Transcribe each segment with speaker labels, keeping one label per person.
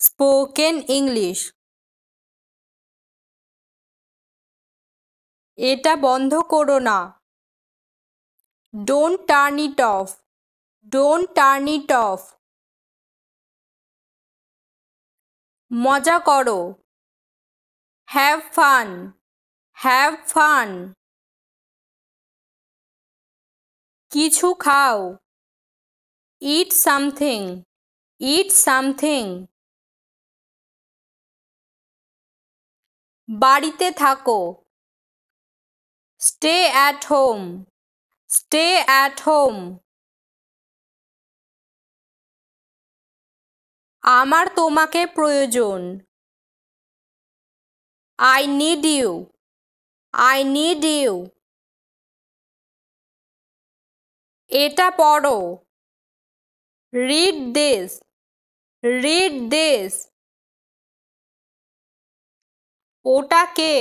Speaker 1: Spoken English. এটা বন্ধ করো না। Don't turn it off. Don't turn it off. মজা করো। Have fun. Have fun. কিছু খাও। Eat something. Eat something. বাড়িতে থাকো। Stay at home. Stay at home. আমার তোমাকে প্রয়োজন। I need you. I need you. এটা পড়ো। Read this. Read this. ওটা কে?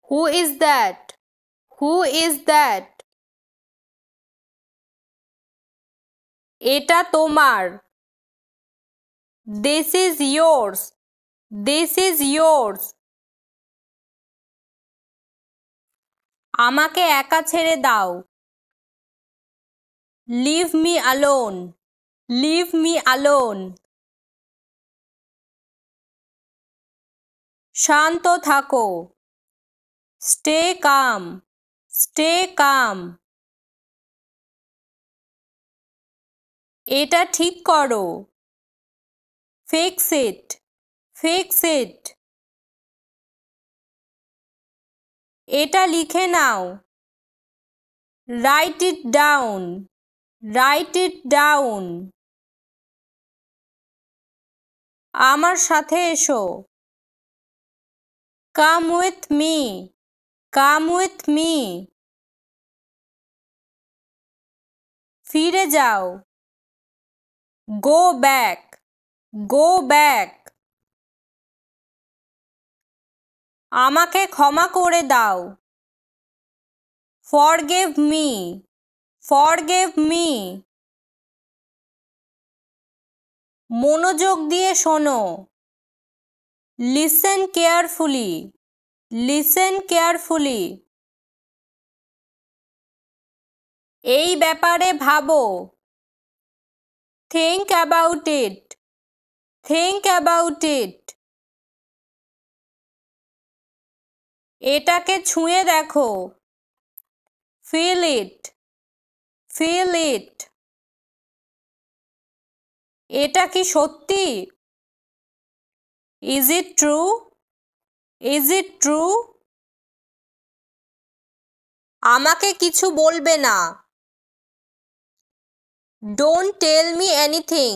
Speaker 1: Who is that? Who is that? এটা তোমার। This is yours. This is yours. আমাকে একা ছেড়ে দাও। Leave me alone. Leave me alone. শান্ত থাকো। Stay calm. Stay calm. এটা ঠিক করো। Fix it. Fix it. এটা লিখে নাও। Write it down. Write it down. আমার সাথে এসো। Come with me. Come with me. ফিরে যাও। Go back. Go back. আমাকে ক্ষমা করে দাও। Forgive me. Forgive me. মনোযোগ দিয়ে শোনো। Listen carefully. Listen carefully. এই ব্যাপারে ভাবো। Think about it. Think about it. এটাকে ছুঁয়ে দেখো। Feel it. Feel it. এটা কি সত্যি? Is it true? Is it true? আমাকে কিছু বলবে না। Don't tell me anything.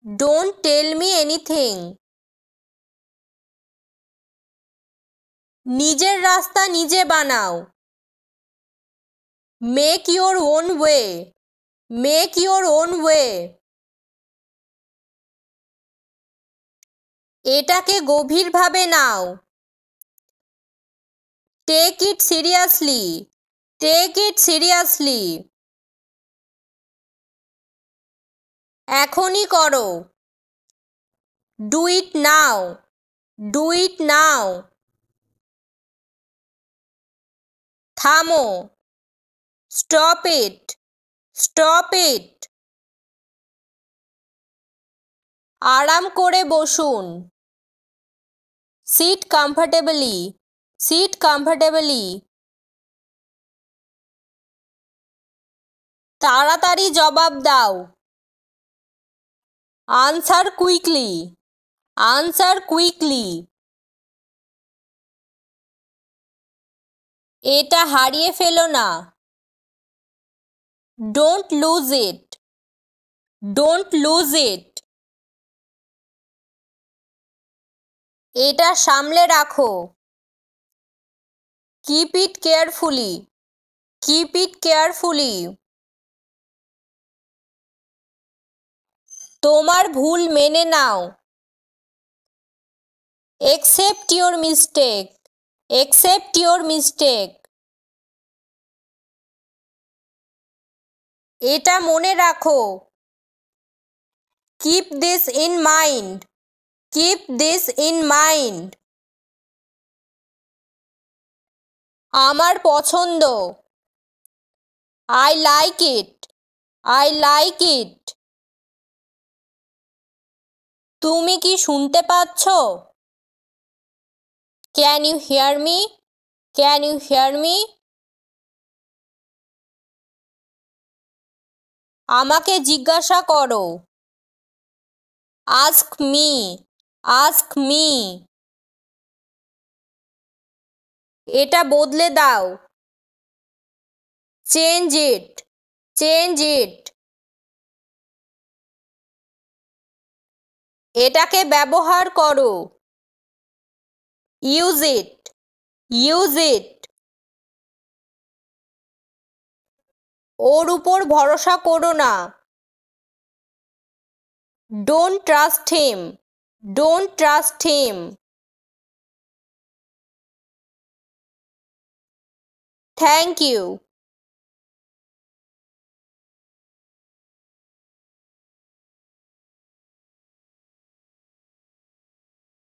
Speaker 1: Don't tell me anything. নিজের রাস্তা নিজে বানাও। Make your own way. Make your own way. এটাকে গভীরভাবে নাও। Take it seriously. Take it seriously. এখনই করো। Do it now. Do it now. থামো। Stop it. Stop it. আরাম করে বসুন। Sit comfortably. Sit comfortably. তাড়াতাড়ি জবাব দাও। Answer quickly. Answer quickly. এটা হারিয়ে ফেলো না। Don't lose it. Don't lose it. এটা সামলে রাখো। Keep it carefully. Keep it carefully. তোমার ভুল মেনে নাও। Accept your mistake. Accept your mistake. এটা মনে রাখো। Keep this in mind. Keep this in mind. আমার পছন্দ। I like it. I like it. তুমি কি শুনতে পাচ্ছ? Can you hear me? Can you hear me? আমাকে জিজ্ঞাসা করো। Ask me. Ask me. এটা বদলে দাও। Change it. Change it. এটাকে ব্যবহার করো। Use it. Use it. ওর উপর ভরসা করো না। Don't trust him. Don't trust him. Thank you.